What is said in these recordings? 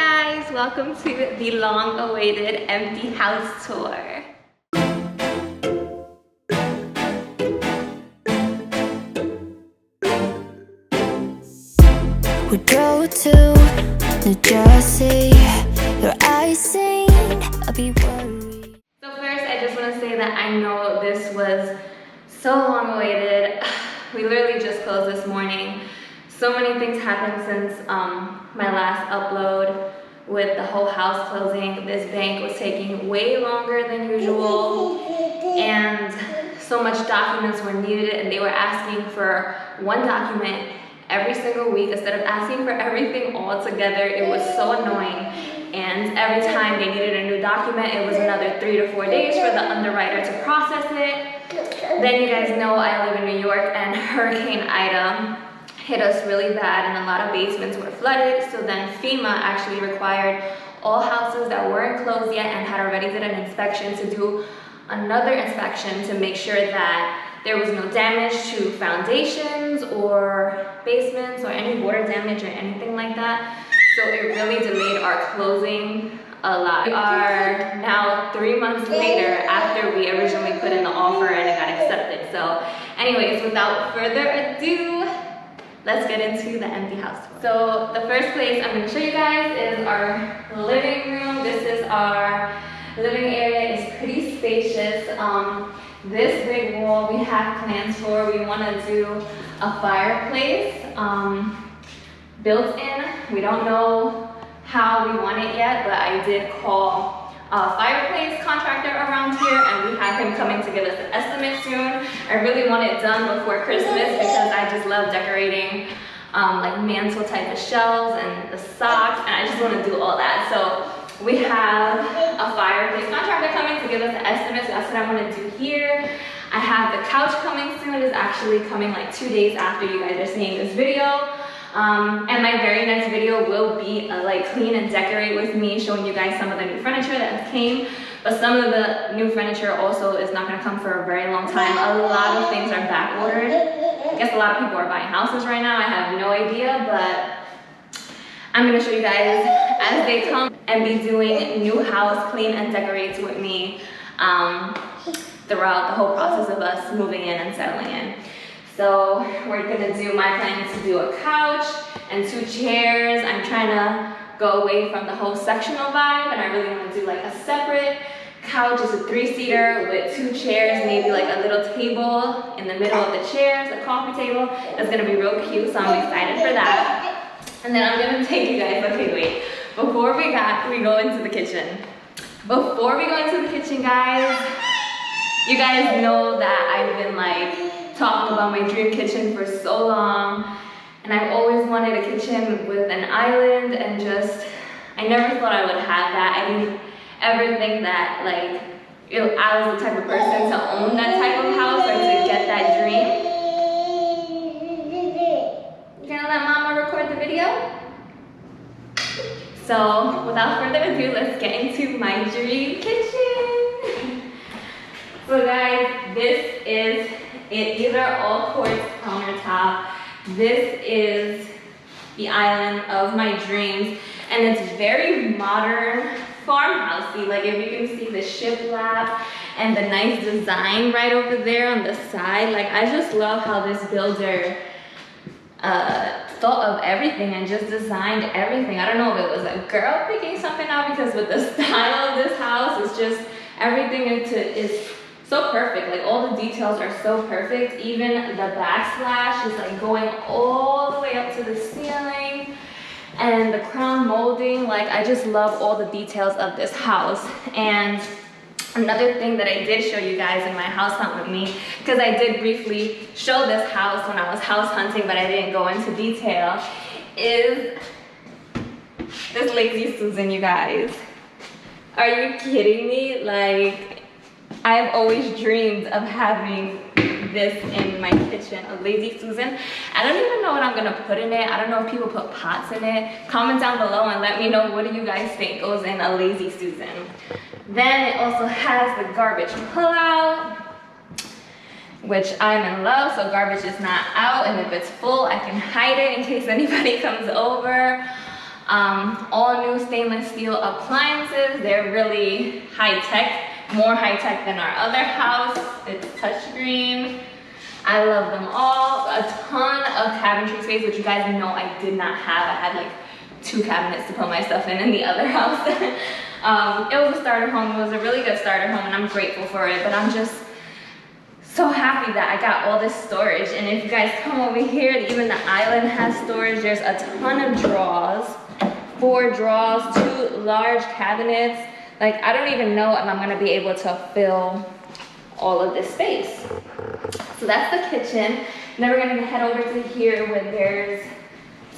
guys, welcome to the long-awaited empty house tour. We drove to New Jersey, your eyes seen, I'll be worried. So first, I just want to say that I know this was so long-awaited. We literally just closed this morning. So many things happened since my last upload with the whole house closing. This bank was taking way longer than usual, and so much documents were needed, and they were asking for one document every single week instead of asking for everything all together. It was so annoying, and every time they needed a new document, it was another 3 to 4 days for the underwriter to process it. Then you guys know I live in New York, and Hurricane Ida hit us really bad, and a lot of basements were flooded. So then FEMA actually required all houses that weren't closed yet and had already did an inspection to do another inspection to make sure that there was no damage to foundations or basements or any water damage or anything like that. So it really delayed our closing a lot. We are now 3 months later after we originally put in the offer and it got accepted. So anyways, without further ado, let's get into the empty house tour. So the first place I'm going to show you guys is our living room. This is our living area. It's pretty spacious. This big wall we have plans for. We want to do a fireplace built in. We don't know how we want it yet, but I did call a fireplace contractor around here, and we have him coming to give us an estimate soon. I really want it done before Christmas because I just love decorating like mantle type of shelves and the socks, and I just want to do all that. So we have a fireplace contractor coming to give us an estimate, so that's what I want to do here. I have the couch coming soon. It's actually coming like 2 days after you guys are seeing this video. And my very next video will be like clean and decorate with me, showing you guys some of the new furniture that came. But some of the new furniture also is not going to come for a very long time. A lot of things are back ordered. I guess a lot of people are buying houses right now. I have no idea, but I'm going to show you guys as they come and be doing new house clean and decorates with me throughout the whole process of us moving in and settling in. So we're gonna do, my plan is to do a couch and 2 chairs. I'm trying to go away from the whole sectional vibe, and I really want to do like a separate couch. It's a 3-seater with 2 chairs, maybe like a little table in the middle of the chairs, a coffee table. That's gonna be real cute, so I'm excited for that. And then I'm gonna take you guys, okay wait, before we go into the kitchen. Before we go into the kitchen, guys, you guys know that I've been like talking about my dream kitchen for so long, and I've always wanted a kitchen with an island, and just, I never thought I would have that. I didn't ever think that like I was the type of person to own that type of house or to get that dream. You gonna let mama record the video? So without further ado, let's get into my dream kitchen. So guys, this is it. These are all quartz countertop. This is the island of my dreams, and it's very modern, farmhousey. Like if you can see the shiplap and the nice design right over there on the side. Like I just love how this builder thought of everything and just designed everything. I don't know if it was a girl picking something out, because with the style of this house, it's just everything is so perfect. Like all the details are so perfect. Even the backsplash is like going all the way up to the ceiling, and the crown molding. Like I just love all the details of this house. And another thing that I did show you guys in my house hunt with me, because I did briefly show this house when I was house hunting, but I didn't go into detail, is this Lazy Susan, you guys. Are you kidding me? Like, I've always dreamed of having this in my kitchen, a Lazy Susan. I don't even know what I'm gonna put in it. I don't know if people put pots in it. Comment down below and let me know, what do you guys think goes in a Lazy Susan. Then it also has the garbage pullout, which I'm in love, so garbage is not out, and if it's full, I can hide it in case anybody comes over. All new stainless steel appliances. They're really high tech, more high tech than our other house. It's touchscreen. I love them all. A ton of cabinetry space, which you guys know I did not have. I had like 2 cabinets to put my stuff in the other house. It was a starter home. It was a really good starter home, and I'm grateful for it. But I'm just so happy that I got all this storage. And if you guys come over here, even the island has storage. There's a ton of drawers, 4 drawers, 2 large cabinets. Like, I don't even know if I'm gonna be able to fill all of this space. So that's the kitchen. Then we're gonna head over to here where there's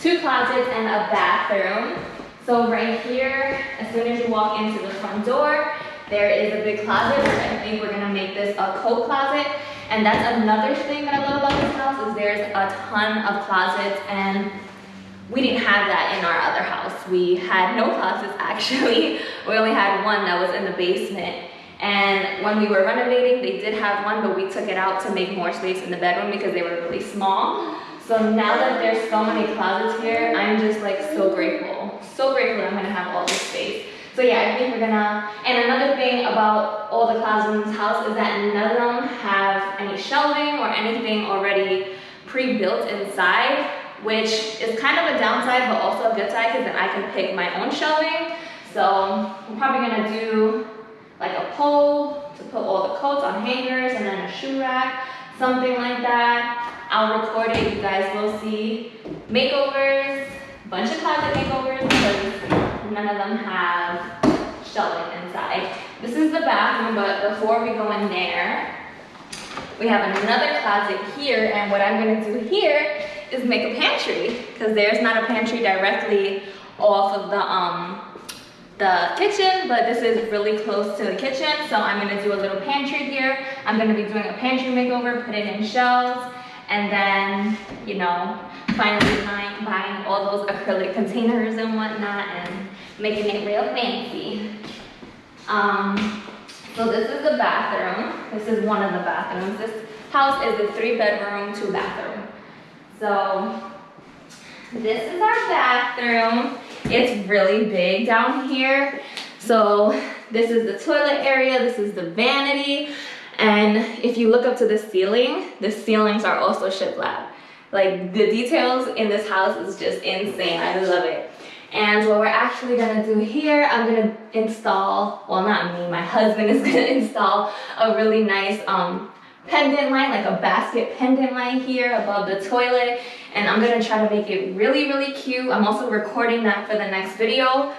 2 closets and a bathroom. So right here, as soon as you walk into the front door, there is a big closet, which I think we're gonna make this a coat closet. And that's another thing that I love about this house is there's a ton of closets, and we didn't have that in our other house. We had no closets actually. We only had one that was in the basement. And when we were renovating, they did have one, but we took it out to make more space in the bedroom because they were really small. So now that there's so many closets here, I'm just like so grateful. So grateful I'm gonna have all this space. So yeah, I think we're gonna, and another thing about all the closets in this house is that none of them have any shelving or anything already pre-built inside, which is kind of a downside, but also a good side because then I can pick my own shelving. So I'm probably gonna do like a pole to put all the coats on hangers and then a shoe rack, something like that. I'll record it, you guys will see makeovers, bunch of closet makeovers because none of them have shelving inside. This is the bathroom, but before we go in there, we have another closet here, and what I'm gonna do here is make a pantry because there's not a pantry directly off of the kitchen, but this is really close to the kitchen, so I'm gonna do a little pantry here. I'm gonna be doing a pantry makeover, put it in shelves, and then, you know, finally buying all those acrylic containers and whatnot and making it real fancy. So this is the bathroom. This is one of the bathrooms. This house is a 3-bedroom, 2-bathroom. So this is our bathroom. It's really big down here. So this is the toilet area. This is the vanity. And if you look up to the ceiling, the ceilings are also shiplap. Like the details in this house is just insane. I love it. And what we're actually gonna do here, I'm gonna install, well not me, my husband is gonna install a really nice pendant light, like a basket pendant light here above the toilet. And I'm gonna try to make it really, really cute. I'm also recording that for the next video.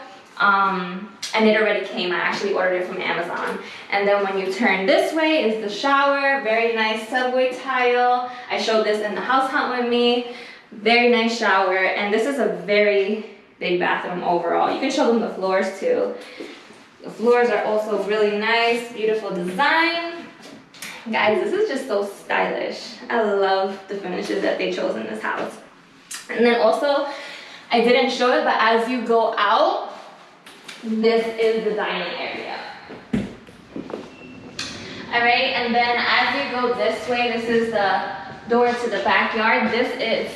And it already came, I actually ordered it from Amazon. And then when you turn this way is the shower, very nice subway tile. I showed this in the house hunt with me. Very nice shower, and this is a very big bathroom overall. You can show them the floors too. The floors are also really nice, beautiful design. Guys, this is just so stylish. I love the finishes that they chose in this house. And then also, I didn't show it, but as you go out, this is the dining area. All right, and then as you go this way, this is the door to the backyard. This is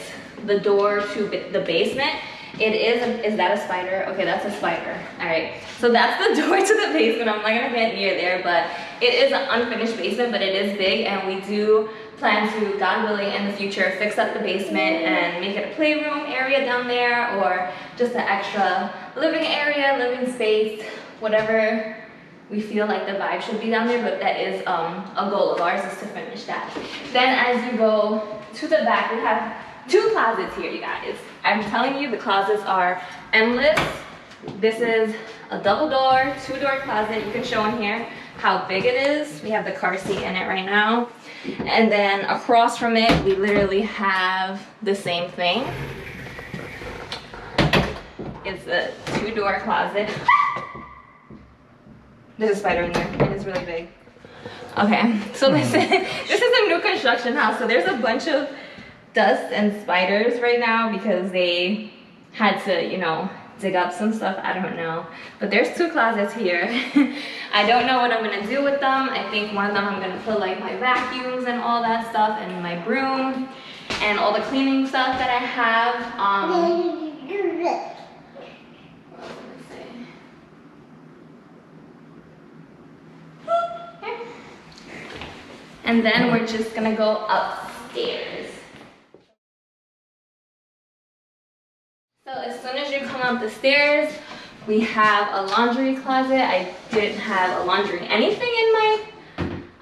the door to the basement. It is that a spider? Okay, that's a spider. All right, so that's the door to the basement. I'm not gonna get near there, but it is an unfinished basement, but it is big, and we do plan to, God willing, in the future, fix up the basement and make it a playroom area down there, or just an extra living area, living space, whatever we feel like the vibe should be down there, but that is a goal of ours, is to finish that. Then as you go to the back, we have 2 closets here, you guys. I'm telling you, the closets are endless. This is a double door, 2-door closet. You can show in here how big it is. We have the car seat in it right now. And then across from it, we literally have the same thing. It's a 2-door closet. There's a spider in there. It is really big. Okay, so this is a new construction house. So there's a bunch of dust and spiders right now because they had to, you know, dig up some stuff. I don't know. But there's 2 closets here. I don't know what I'm gonna do with them. I think one of them I'm gonna put like my vacuums and all that stuff, and my broom and all the cleaning stuff that I have. And then we're just gonna go upstairs. So as soon as you come up the stairs, we have a laundry closet. I didn't have a laundry anything in my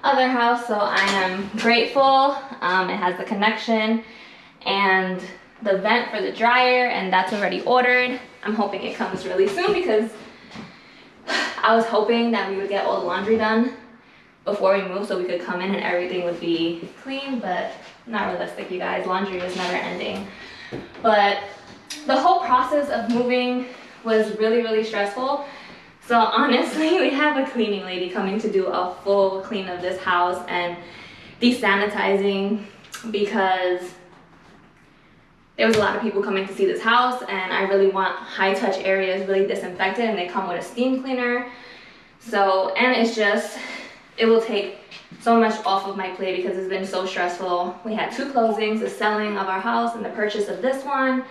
other house, so I am grateful. It has the connection and the vent for the dryer, and that's already ordered. I'm hoping it comes really soon because I was hoping that we would get all the laundry done before we move so we could come in and everything would be clean, but not realistic, you guys. Laundry is never ending. But the whole process of moving was really, really stressful. So honestly, we have a cleaning lady coming to do a full clean of this house and desanitizing because there was a lot of people coming to see this house, and I really want high touch areas really disinfected, and they come with a steam cleaner. So, and it's just, it will take so much off of my plate because it's been so stressful. We had 2 closings, the selling of our house and the purchase of this one.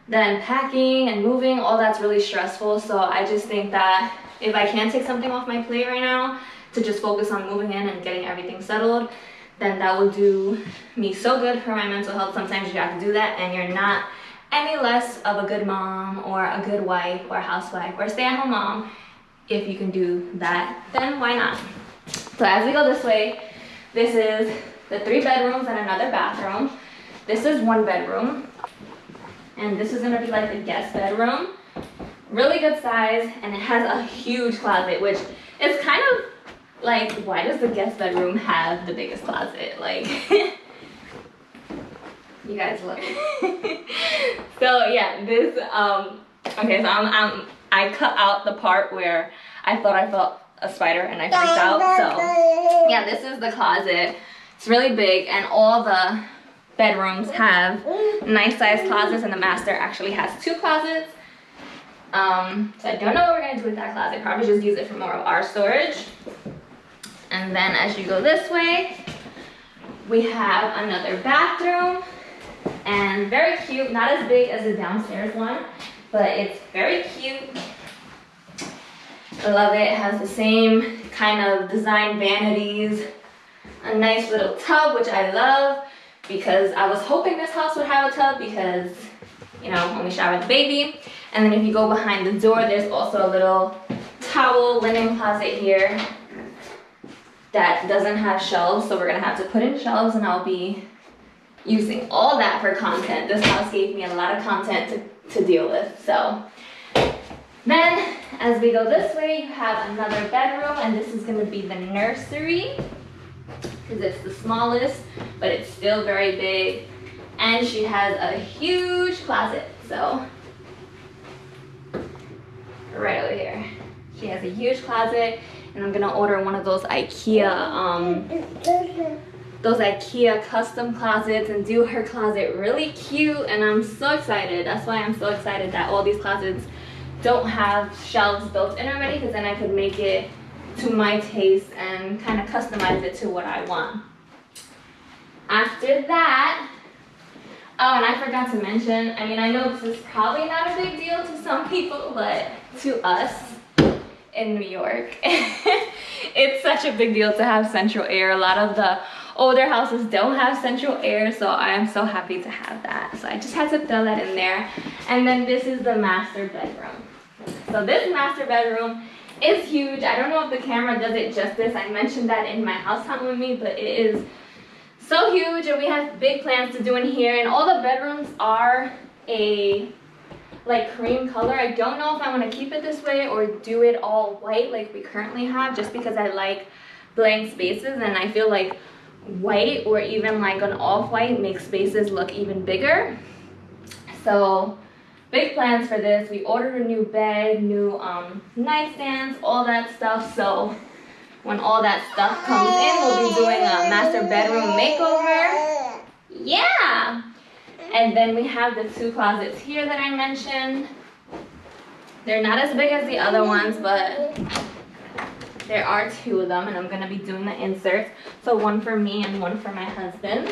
Then packing and moving, all that's really stressful. So I just think that if I can take something off my plate right now to just focus on moving in and getting everything settled, then that will do me so good for my mental health. Sometimes you have to do that and you're not any less of a good mom or a good wife or housewife or stay-at-home mom. If you can do that, then why not? So as we go this way, this is the 3 bedrooms and another bathroom. This is 1 bedroom. And this is gonna be like the guest bedroom. Really good size, and it has a huge closet, which is kind of like, why does the guest bedroom have the biggest closet? Like, you guys look. So yeah, this, okay, so I cut out the part where I thought I felt a spider and I freaked out. So yeah, this is the closet. It's really big, and all the bedrooms have nice sized closets, and the master actually has 2 closets. So I don't know what we're gonna do with that closet. Probably just use it for more of our storage. And then as you go this way, we have another bathroom, and very cute, not as big as the downstairs one, but it's very cute. I love it. It has the same kind of design vanities, a nice little tub, which I love, because I was hoping this house would have a tub because, you know, when we shower the baby. And then if you go behind the door, there's also a little towel linen closet here that doesn't have shelves, so we're gonna have to put in shelves, and I'll be using all that for content. This house gave me a lot of content to deal with. So then as we go this way, you have another bedroom, and this is gonna be the nursery, because it's the smallest, but it's still very big. And she has a huge closet, so right over here. She has a huge closet, and I'm gonna order one of those IKEA custom closets and do her closet really cute, and I'm so excited. That's why I'm so excited that all these closets don't have shelves built in already, because then I could make it to my taste and kind of customize it to what I want. After that, oh, and I forgot to mention, I mean, I know this is probably not a big deal to some people, but to us in New York, it's such a big deal to have central air. A lot of the older houses don't have central air, so I am so happy to have that. So I just had to throw that in there. And then this is the master bedroom. So this master bedroom is huge. I don't know if the camera does it justice. I mentioned that in my house hunt with me, but it is so huge, and we have big plans to do in here. And all the bedrooms are a like cream color. I don't know if I want to keep it this way or do it all white like we currently have, just because I like blank spaces, and I feel like white or even like an off-white makes spaces look even bigger. So big plans for this. We ordered a new bed, new nightstands, all that stuff. So when all that stuff comes in, we'll be doing a master bedroom makeover. Yeah! And then we have the 2 closets here that I mentioned. They're not as big as the other ones, but there are 2 of them, and I'm gonna be doing the inserts. So one for me and one for my husband.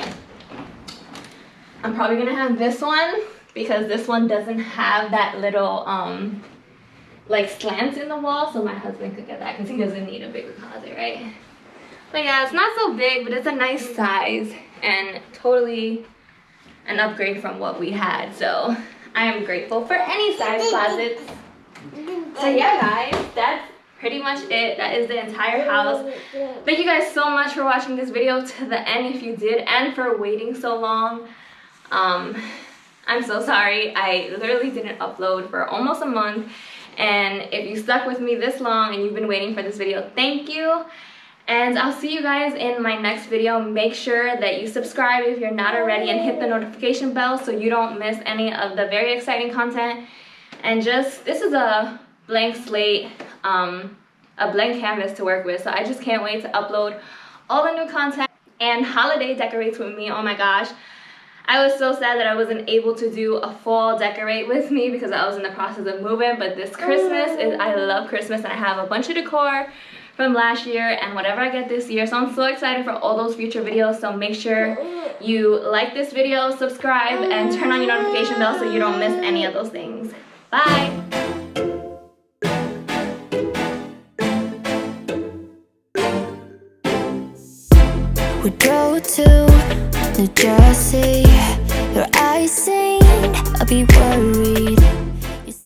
I'm probably gonna have this one because this one doesn't have that little like slants in the wall, so my husband could get that because he doesn't need a bigger closet, right? But yeah, it's not so big, but it's a nice size and totally an upgrade from what we had. So I am grateful for any size closets. So yeah, guys, that's pretty much it. That is the entire house. Thank you guys so much for watching this video to the end if you did, and for waiting so long. I'm so sorry. I literally didn't upload for almost a month, and if you stuck with me this long and you've been waiting for this video, thank you. And I'll see you guys in my next video. Make sure that you subscribe if you're not already, and hit the notification bell so you don't miss any of the very exciting content. And just, this is a blank slate, a blank canvas to work with, so I just can't wait to upload all the new content. And holiday decorates with me, oh my gosh. I was so sad that I wasn't able to do a fall decorate with me because I was in the process of moving, but this Christmas I love Christmas, and I have a bunch of decor from last year and whatever I get this year. So I'm so excited for all those future videos. So make sure you like this video, subscribe, and turn on your notification bell so you don't miss any of those things. Bye! We drove to New Jersey. Your eyes saying I'll be worried.